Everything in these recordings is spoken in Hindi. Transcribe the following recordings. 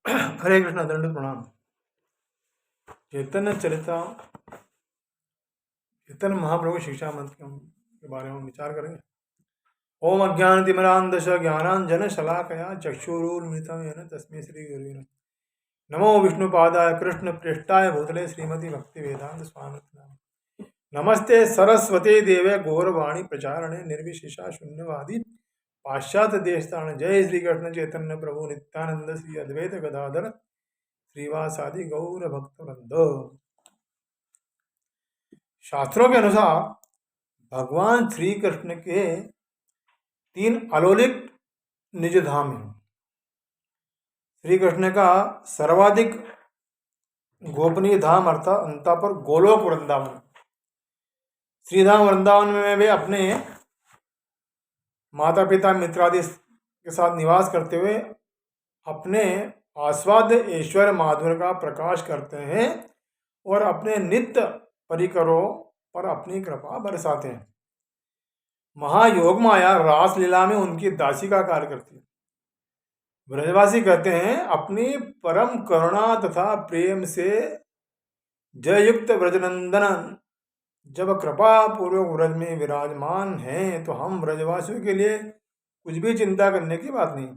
हरे कृष्ण, दंड प्रणाम। चैतन्य चरिता चैतन्य महाप्रभु शिक्षा मंत्र के बारे में विचार करेंगे। ओम अज्ञानतिमिरान्धश ज्ञानांजन शलाकया चक्षुरुन्मिलितं येन तस्मै श्री गुरुवे नमः। नमो विष्णुपादाय कृष्ण प्रेष्ठाय भूतले श्रीमती भक्ति वेदांत स्वामी नमस्ते सरस्वती देवे गौरवाणी प्रचारणे निर्विशेषा शून्यवादी पाश्चात्य देशतारण। जय श्री कृष्ण चैतन्य प्रभु नित्यानंद श्री अद्वैत गदाधर श्रीवासादि गौर भक्तवृंद। शास्त्रों के अनुसार भगवान श्री कृष्ण के 3 अलौकिक निज धाम हैं। श्री कृष्ण का सर्वाधिक गोपनीय धाम अर्थात अंतापर गोलोक वृंदावन। श्रीधाम वृंदावन में वे अपने माता पिता मित्रादि के साथ निवास करते हुए अपने आस्वाद्य ऐश्वर्य माधुर्य का प्रकाश करते हैं और अपने नित्य परिकरों पर अपनी कृपा बरसाते हैं। महायोग माया रासलीला में उनकी दासी का कार्य करती है। ब्रजवासी कहते हैं, अपनी परम करुणा तथा प्रेम से जययुक्त ब्रजनंदन जब कृपा पूर्वक ब्रज में विराजमान हैं तो हम ब्रजवासियों के लिए कुछ भी चिंता करने की बात नहीं।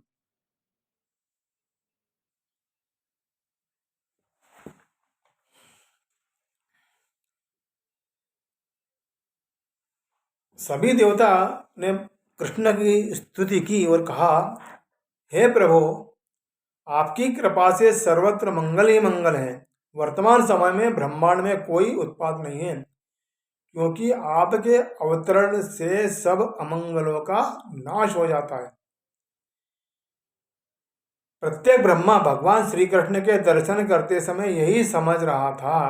सभी देवता ने कृष्ण की स्तुति की और कहा, हे प्रभु, आपकी कृपा से सर्वत्र मंगल ही मंगल है। वर्तमान समय में ब्रह्मांड में कोई उत्पात नहीं है, क्योंकि आपके अवतरण से सब अमंगलों का नाश हो जाता है। प्रत्येक ब्रह्मा भगवान श्री कृष्ण के दर्शन करते समय यही समझ रहा था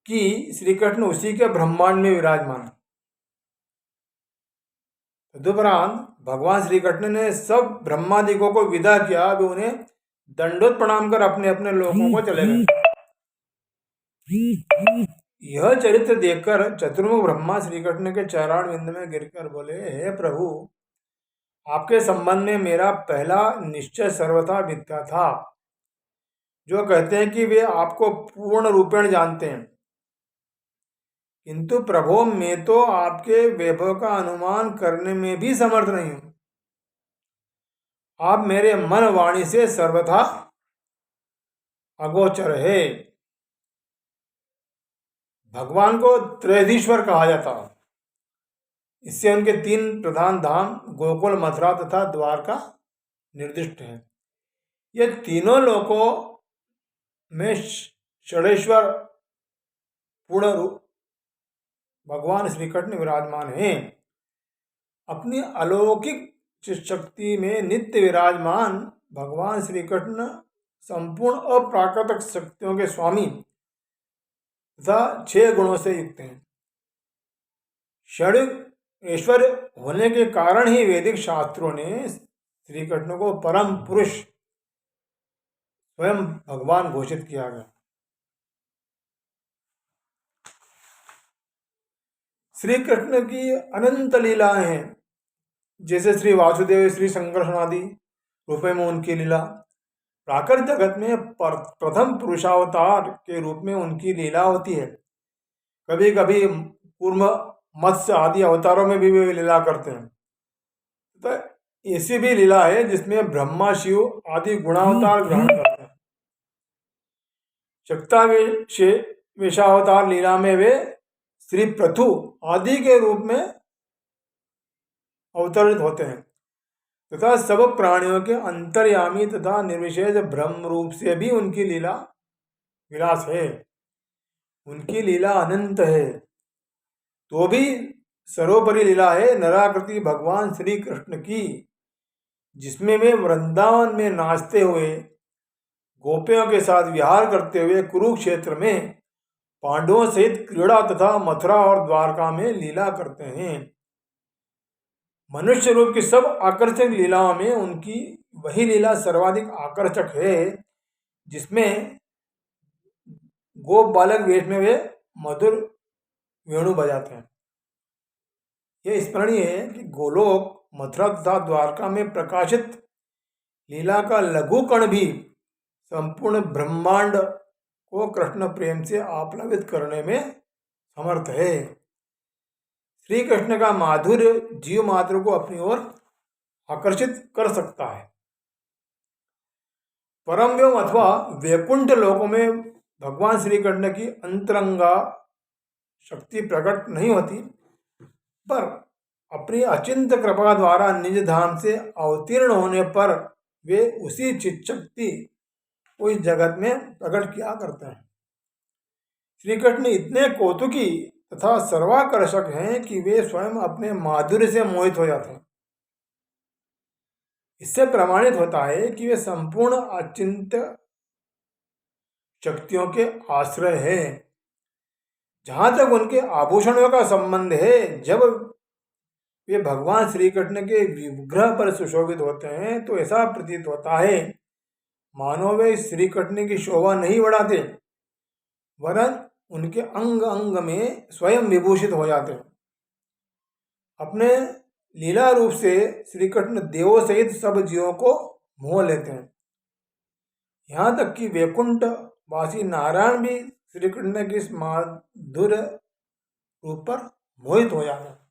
कि श्री कृष्ण उसी के ब्रह्मांड में विराजमान। तदुपरांत भगवान श्री कृष्ण ने सब ब्रह्मादिकों को विदा किया, वे उन्हें दंडोत प्रणाम कर अपने अपने लोकों को चले गए। यह चरित्र देखकर चतुर्मुख ब्रह्मा श्री कृष्ण के चरण बिंद में गिरकर बोले, हे प्रभु, आपके संबंध में मेरा पहला निश्चय सर्वथा मिथ्या था। जो कहते हैं कि वे आपको पूर्ण रूपेण जानते हैं, किंतु प्रभु, मैं तो आपके वैभव का अनुमान करने में भी समर्थ नहीं हूं। आप मेरे मन वाणी से सर्वथा अगोचर है। भगवान को त्रैधीश्वर कहा जाता। इससे उनके 3 प्रधान धाम गोकुल, मथुरा तथा द्वारका निर्दिष्ट हैं। ये तीनों लोकों में षडेश्वर पूर्ण रूप भगवान श्री कृष्ण विराजमान हैं। अपनी अलौकिक शक्ति में नित्य विराजमान भगवान श्री कृष्ण संपूर्ण अप्राकृतिक शक्तियों के स्वामी तथा 6 गुणों से युक्त हैं। षड ऐश्वर्य होने के कारण ही वैदिक शास्त्रों ने श्री कृष्ण को परम पुरुष स्वयं भगवान घोषित किया गया। श्री कृष्ण की अनंत लीलाएं हैं, जैसे श्री वासुदेव, श्री संकर्षण आदि रूपों में उनकी लीला। प्राकृत जगत में प्रथम पुरुषावतार के रूप में उनकी लीला होती है। कभी कभी पूर्व मत्स्य आदि अवतारों में भी वे लीला करते हैं। तो ऐसी भी लीला है जिसमें ब्रह्मा, शिव आदि गुणावतार ग्रहण करते हैं। शक्ता वेशावतार लीला में वे श्री पृथु आदि के रूप में अवतरित होते हैं तथा सब प्राणियों के अंतर्यामी तथा निर्विशेष ब्रह्म रूप से भी उनकी लीला विलास है। उनकी लीला अनंत है, तो भी सर्वोपरि लीला है नराकृति भगवान श्री कृष्ण की, जिसमें वे वृंदावन में नाचते हुए, गोपियों के साथ विहार करते हुए कुरुक्षेत्र में पांडवों सहित क्रीड़ा तथा मथुरा और द्वारका में लीला करते हैं। मनुष्य रूप की सब आकर्षक लीलाओं में उनकी वही लीला सर्वाधिक आकर्षक है, जिसमें गोप बालक वेश में वे मधुर वेणु बजाते हैं। यह स्मरणीय है कि गोलोक, मथुरा तथा द्वारका में प्रकाशित लीला का लघु कण भी संपूर्ण ब्रह्मांड को कृष्ण प्रेम से आप्लावित करने में समर्थ है। श्री कृष्ण का माधुर्य जीव मात्र को अपनी ओर आकर्षित कर सकता है। परम व्योम अथवा वैकुंठ लोकों में भगवान श्री कृष्ण की अंतरंगा शक्ति प्रकट नहीं होती, पर अपनी अचिंत कृपा द्वारा निज धाम से अवतीर्ण होने पर वे उसी चित शक्ति को इस जगत में प्रकट किया करते हैं। श्री कृष्ण इतने कौतुकी तथा सर्वाकर्षक हैं कि वे स्वयं अपने माधुर्य से मोहित हो जाते हैं। इससे प्रमाणित होता है कि वे संपूर्ण अचिंत्य शक्तियों के आश्रय हैं। जहां तक उनके आभूषणों का संबंध है, जब वे भगवान श्री कृष्ण के विग्रह पर सुशोभित होते हैं तो ऐसा प्रतीत होता है मानो वे श्री कृष्ण की शोभा नहीं बढ़ाते, वरन उनके अंग अंग में स्वयं विभूषित हो जाते हैं। अपने लीला रूप से श्री कृष्ण देवों सहित सब जीवों को मोह लेते हैं। यहाँ तक कि वैकुंठ वासी नारायण भी श्री कृष्ण के इस माधुर्य रूप पर मोहित हो जाते हैं।